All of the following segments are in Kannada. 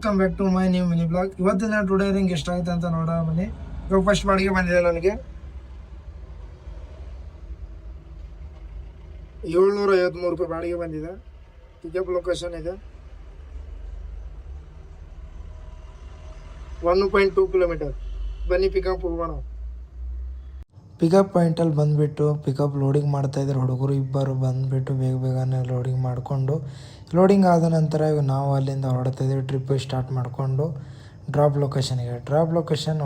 Welcome back to my new mini blog. ಇವತ್ತಿನ ಟುಡೇ ರಿಂಗ್ ಎಷ್ಟಾಗುತ್ತೆ ಅಂತ ನೋಡೋ ಬನ್ನಿ. ಇವಾಗ ಫಸ್ಟ್ ಬಾಡಿಗೆ ಬಂದಿದೆ ನನಗೆ 753 ರೂಪಾಯಿ ಬಾಡಿಗೆ ಬಂದಿದೆ. ಪಿಕಪ್ ಲೊಕೇಶನ್ ಇದೆ 1.2 ಕಿಲೋಮೀಟರ್. ಬನ್ನಿ ಪಿಕಪ್ ಹೋಗೋಣ. ಪಿಕಪ್ ಪಾಯಿಂಟಲ್ಲಿ ಬಂದುಬಿಟ್ಟು ಪಿಕಪ್ ಲೋಡಿಂಗ್ ಮಾಡ್ತಾಯಿದ್ರು ಹುಡುಗರು ಇಬ್ಬರು. ಬಂದುಬಿಟ್ಟು ಬೇಗ ಬೇಗನೆ ಲೋಡಿಂಗ್ ಮಾಡಿಕೊಂಡು ಲೋಡಿಂಗ್ ಆದ ನಂತರ ಇವಾಗ ನಾವು ಅಲ್ಲಿಂದ ಹೊರಡ್ತಾಯಿದ್ದೀವಿ. ಟ್ರಿಪ್ ಸ್ಟಾರ್ಟ್ ಮಾಡಿಕೊಂಡು ಡ್ರಾಪ್ ಲೊಕೇಶನ್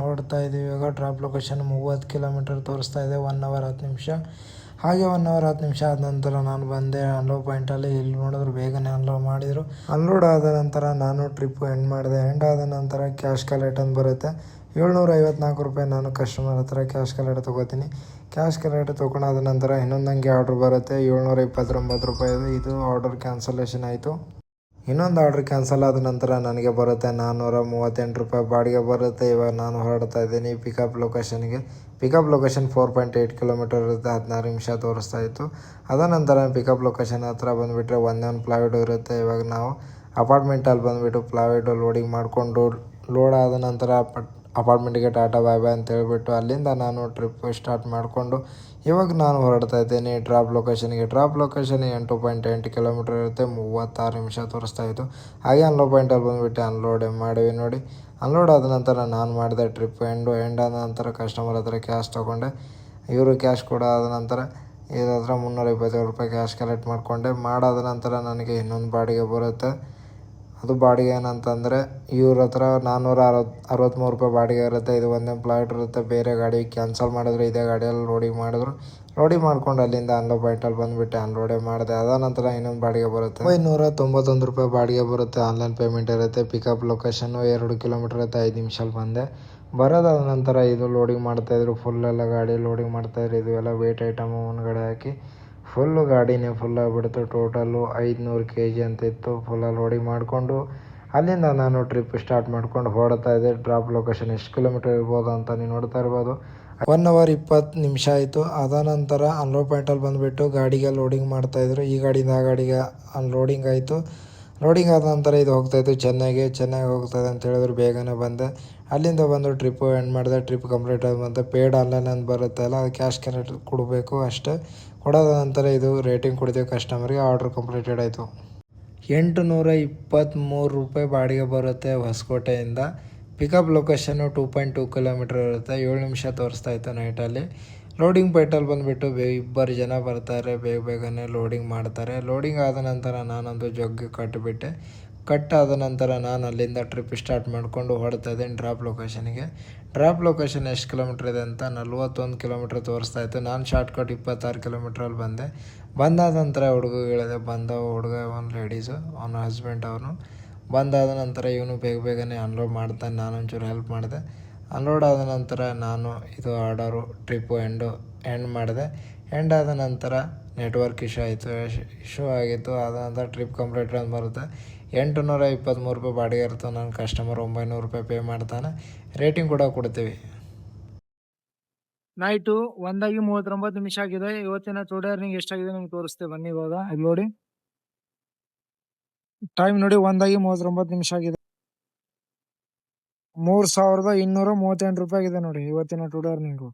ಹೊರಡ್ತಾ ಇದ್ದೀವಿ. ಇವಾಗ ಡ್ರಾಪ್ ಲೊಕೇಶನ್ 30 ಕಿಲೋಮೀಟರ್ ತೋರಿಸ್ತಾ ಇದೆ. 1 ಅವರ್ 10 ನಿಮಿಷ. ಹಾಗೆ 1 ಅವರ್ 10 ನಿಮಿಷ ಆದ ನಂತರ ನಾನು ಬಂದೆ ಅನ್ಲೋಡ್ ಪಾಯಿಂಟಲ್ಲಿ. ಇಲ್ಲಿ ನೋಡಿದ್ರು ಬೇಗನೆ ಅನ್ಲೋಡ್ ಮಾಡಿದರು. ಅನ್ಲೋಡ್ ಆದ ನಂತರ ನಾನು ಟ್ರಿಪ್ ಎಂಡ್ ಮಾಡಿದೆ. ಎಂಡ್ ಆದ ನಂತರ ಕ್ಯಾಶ್ ಕಲೆಕ್ಟ್ ಅಂತ ಬರುತ್ತೆ. 754 ರೂಪಾಯಿ ನಾನು ಕಸ್ಟಮರ್ ಹತ್ರ ಕ್ಯಾಶ್ ಕಲೆಕ್ಟ್ ತೊಗೋತೀನಿ. ಕ್ಯಾಶ್ ಕಲೆಕ್ಟ್ ತೊಗೊಂಡಾದ ನಂತರ ಇನ್ನೊಂದು ನನಗೆ ಆರ್ಡ್ರ್ ಬರುತ್ತೆ 729 ರೂಪಾಯಿದು. ಇದು ಆರ್ಡರ್ ಕ್ಯಾನ್ಸಲೇಷನ್ ಆಯಿತು. ಇನ್ನೊಂದು ಆರ್ಡ್ರ್ ಕ್ಯಾನ್ಸಲ್ ಆದ ನಂತರ ನನಗೆ ಬರುತ್ತೆ 438 ರೂಪಾಯಿ ಬಾಡಿಗೆ ಬರುತ್ತೆ. ಇವಾಗ ನಾನು ಹೊರಡ್ತಾ ಇದ್ದೀನಿ ಪಿಕಪ್ ಲೊಕೇಶನ್ಗೆ. ಪಿಕಪ್ ಲೊಕೇಶನ್ 4.8 ಕಿಲೋಮೀಟರ್ ಇರುತ್ತೆ. 16 ನಿಮಿಷ ತೋರಿಸ್ತಾ ಇತ್ತು. ಅದ ನಂತರ ಪಿಕಪ್ ಲೊಕೇಶನ್ ಹತ್ರ ಬಂದುಬಿಟ್ರೆ ಒಂದೇ ಒಂದು ಪ್ಲಾಯ್ವುಡ್ ಇರುತ್ತೆ. ಇವಾಗ ನಾವು ಅಪಾರ್ಟ್ಮೆಂಟಲ್ಲಿ ಬಂದುಬಿಟ್ಟು ಪ್ಲಾಯ್ವುಡ್ ಲೋಡಿಂಗ್ ಮಾಡಿಕೊಂಡು ಲೋಡ್ ಆದ ನಂತರ ಅಪಾರ್ಟ್ಮೆಂಟಿಗೆ ಟಾಟಾ ಬಾಯ್ ಬಾಯ್ ಅಂತ ಹೇಳ್ಬಿಟ್ಟು ಅಲ್ಲಿಂದ ನಾನು ಟ್ರಿಪ್ ಸ್ಟಾರ್ಟ್ ಮಾಡಿಕೊಂಡು ಇವಾಗ ನಾನು ಹೊರಡ್ತಾ ಇದ್ದೇನೆ ಡ್ರಾಪ್ ಲೊಕೇಶನ್ಗೆ. ಡ್ರಾಪ್ ಲೊಕೇಶನ್ 8.8 ಕಿಲೋಮೀಟರ್ ಇರುತ್ತೆ. 36 ನಿಮಿಷ ತೋರಿಸ್ತಾ ಇತ್ತು. ಹಾಗೆ ಅನ್ಲೋಡ್ ಪಾಯಿಂಟಲ್ಲಿ ಬಂದುಬಿಟ್ಟು ಅನ್ಲೋಡ್ ಮಾಡಿವಿ ನೋಡಿ. ಅನ್ಲೋಡ್ ಆದ ನಂತರ ನಾನು ಮಾಡಿದೆ ಟ್ರಿಪ್ ಎಂಡ್ ಆದ ನಂತರ ಕಸ್ಟಮರ್ ಹತ್ರ ಕ್ಯಾಶ್ ತೊಗೊಂಡೆ. ಇವರು ಕ್ಯಾಶ್ ಕೂಡ ಆದ ನಂತರ ಇದ್ರ ಹತ್ರ 327 ರೂಪಾಯಿ ಕ್ಯಾಶ್ ಕಲೆಕ್ಟ್ ಮಾಡಿಕೊಂಡೆ. ಮಾಡಾದ ನಂತರ ನನಗೆ ಇನ್ನೊಂದು ಬಾಡಿಗೆ ಬರುತ್ತೆ. ಅದು ಬಾಡಿಗೆ ಏನಂತಂದರೆ ಇವ್ರ ಹತ್ರ 463 ರೂಪಾಯಿ ಬಾಡಿಗೆ ಇರುತ್ತೆ. ಇದು ಒಂದೇ ಫ್ಲೈಟ್ ಇರುತ್ತೆ. ಬೇರೆ ಗಾಡಿ ಕ್ಯಾನ್ಸಲ್ ಮಾಡಿದ್ರು ಇದೇ ಗಾಡಿಯಲ್ಲಿ ಲೋಡಿಂಗ್ ಮಾಡಿದ್ರು. ಲೋಡಿಂಗ್ ಮಾಡ್ಕೊಂಡು ಅಲ್ಲಿಂದ ಅನ್ಲೋಡ್ ಪಾಯಿಂಟಲ್ಲಿ ಬಂದುಬಿಟ್ಟು ಅನ್ಲೋಡೇ ಮಾಡಿದೆ. ಅದ ನಂತರ ಇನ್ನೊಂದು ಬಾಡಿಗೆ ಬರುತ್ತೆ 991 ರೂಪಾಯಿ ಬಾಡಿಗೆ ಬರುತ್ತೆ. ಆನ್ಲೈನ್ ಪೇಮೆಂಟ್ ಇರುತ್ತೆ. ಪಿಕಪ್ ಲೊಕೇಶನ್ನು 2 ಕಿಲೋಮೀಟರ್ ಇರುತ್ತೆ. 5 ನಿಮಿಷಲ್ಲಿ ಬಂದೆ. ಬರೋದಾದ ನಂತರ ಇದು ಲೋಡಿಂಗ್ ಮಾಡ್ತಾಯಿದ್ರು. ಫುಲ್ಲೆಲ್ಲ ಗಾಡಿ ಲೋಡಿಂಗ್ ಮಾಡ್ತಾಯಿದ್ರು. ಇದು ಎಲ್ಲ ವೇಟ್ ಐಟಮು ಒಂದುಗಡೆ ಹಾಕಿ ಫುಲ್ಲು ಗಾಡಿನೇ ಫುಲ್ಲಾಗಿಬಿಡ್ತು. ಟೋಟಲ್ಲು 500 kg ಅಂತ ಇತ್ತು. ಫುಲ್ಲಾಗಿ ಲೋಡಿಂಗ್ ಮಾಡಿಕೊಂಡು ಅಲ್ಲಿಂದ ನಾನು ಟ್ರಿಪ್ ಸ್ಟಾರ್ಟ್ ಮಾಡ್ಕೊಂಡು ಹೊರಡ್ತಾ ಇದ್ದೆ. ಡ್ರಾಪ್ ಲೊಕೇಶನ್ ಎಷ್ಟು ಕಿಲೋಮೀಟರ್ ಇರ್ಬೋದು ಅಂತ ನೀವು ನೋಡ್ತಾ ಇರ್ಬೋದು. 1 ಅವರ್ 20 ನಿಮಿಷ ಆಯಿತು. ಅದ ನಂತರ ಅನ್ಲೋಡ್ ಪಾಯಿಂಟಲ್ಲಿ ಬಂದುಬಿಟ್ಟು ಗಾಡಿಗೆ ಲೋಡಿಂಗ್ ಮಾಡ್ತಾಯಿದ್ರು. ಈ ಗಾಡಿಯಿಂದ ಆ ಗಾಡಿಗೆ ಲೋಡಿಂಗ್ ಆಯಿತು. ಲೋಡಿಂಗ್ ಆದ ನಂತರ ಇದು ಹೋಗ್ತಾಯಿತ್ತು ಚೆನ್ನೈಗೆ ಹೋಗ್ತಾಯಿದೆ ಅಂತ ಹೇಳಿದ್ರು. ಬೇಗನೆ ಬಂದೆ. ಅಲ್ಲಿಂದ ಬಂದು ಟ್ರಿಪ್ಪು ಎಂಡ್ ಮಾಡಿದೆ. ಟ್ರಿಪ್ ಕಂಪ್ಲೀಟ್ ಆದ ನಂತರ ಪೇಯ್ಡ್ ಆನ್ಲೈನ್ ಅಂತ ಬರುತ್ತೆ ಅಲ್ಲ, ಅದು ಕ್ಯಾಶ್ ಕಲೆಕ್ಟ್ ಕೊಡಬೇಕು ಅಷ್ಟೇ. ಕೊಡೋದ ನಂತರ ಇದು ರೇಟಿಂಗ್ ಕೊಡ್ತೀವಿ ಕಸ್ಟಮರ್ಗೆ. ಆರ್ಡ್ರ್ ಕಂಪ್ಲೀಟೆಡ್ ಆಯಿತು. 823 ರೂಪಾಯಿ ಬಾಡಿಗೆ ಬರುತ್ತೆ ಹೊಸಕೋಟೆಯಿಂದ. ಪಿಕಪ್ ಲೊಕೇಶನ್ನು 2.2 ಕಿಲೋಮೀಟರ್ ಇರುತ್ತೆ. 7 ನಿಮಿಷ ತೋರಿಸ್ತಾ ಇತ್ತು ನೈಟಲ್ಲಿ. ಲೋಡಿಂಗ್ ಪಾಯಿಂಟಲ್ಲಿ ಬಂದುಬಿಟ್ಟು ಇಬ್ಬರು ಜನ ಬರ್ತಾರೆ. ಬೇಗನೆ ಲೋಡಿಂಗ್ ಮಾಡ್ತಾರೆ. ಲೋಡಿಂಗ್ ಆದ ನಂತರ ನಾನೊಂದು ಜಗ್ಗಿ ಕಟ್ಟಿಬಿಟ್ಟೆ. ಕಟ್ಟಾದ ನಂತರ ನಾನು ಅಲ್ಲಿಂದ ಟ್ರಿಪ್ ಸ್ಟಾರ್ಟ್ ಮಾಡಿಕೊಂಡು ಹೊರಡ್ತಾ ಇದ್ದೀನಿ ಡ್ರಾಪ್ ಲೊಕೇಶನ್ಗೆ. ಡ್ರಾಪ್ ಲೊಕೇಶನ್ ಎಷ್ಟು ಕಿಲೋಮೀಟ್ರ್ ಇದೆ ಅಂತ 41 ಕಿಲೋಮೀಟ್ರ್ ತೋರಿಸ್ತಾ ಇತ್ತು. ನಾನು ಶಾರ್ಟ್ಕಟ್ 26 ಕಿಲೋಮೀಟ್ರಲ್ಲಿ ಬಂದೆ. ಬಂದಾದ ನಂತರ ಹುಡುಗಿಗಳಿದೆ. ಹುಡುಗ ಒಂದು ಲೇಡೀಸು, ಅವನ ಹಸ್ಬೆಂಡ್ ಅವನು. ಬಂದಾದ ನಂತರ ಇವನು ಬೇಗನೆ ಅನ್ಲೋಡ್ ಮಾಡ್ತಾನೆ. ನಾನೊಂಚೂರು ಹೆಲ್ಪ್ ಮಾಡಿದೆ. ಅನ್ಲೋಡ್ ಆದ ನಂತರ ನಾನು ಇದು ಆರ್ಡರು ಟ್ರಿಪ್ಪು ಎಂಡ್ ಮಾಡಿದೆ. ಎಂಡ್ ಆದ ನಂತರ ನೆಟ್ವರ್ಕ್ ಇಶ್ಯೂ ಆಗಿತ್ತು. ಆದ ನಂತರ ಟ್ರಿಪ್ ಕಂಪ್ಲೀಟ್ ಅಂತ ಬರುತ್ತೆ. 823 ರೂಪಾಯಿ ಬಾಡಿಗೆ ಇರುತ್ತೆ. ನನ್ನ ಕಸ್ಟಮರ್ 900 ರೂಪಾಯಿ ಪೇ ಮಾಡ್ತಾನೆ. ರೇಟಿಂಗ್ ಕೂಡ ಕೊಡ್ತೀವಿ. ನೈಟು 1:39 ನಿಮಿಷ ಆಗಿದೆ. ಇವತ್ತಿನ ಟುಡೇ ಅರ್ನಿಂಗ್ ಎಷ್ಟಾಗಿದೆ ನಿಮ್ಗೆ ತೋರಿಸ್ತೇವೆ ಬನ್ನಿ. ಇವಾಗ ನೋಡಿ ಟೈಮ್ ನೋಡಿ 1:39 ನಿಮಿಷ ಆಗಿದೆ. 3238 ರೂಪಾಯಿ ಆಗಿದೆ ನೋಡಿ ಇವತ್ತಿನ ಟುಡೇ ಅರ್ನಿಂಗು.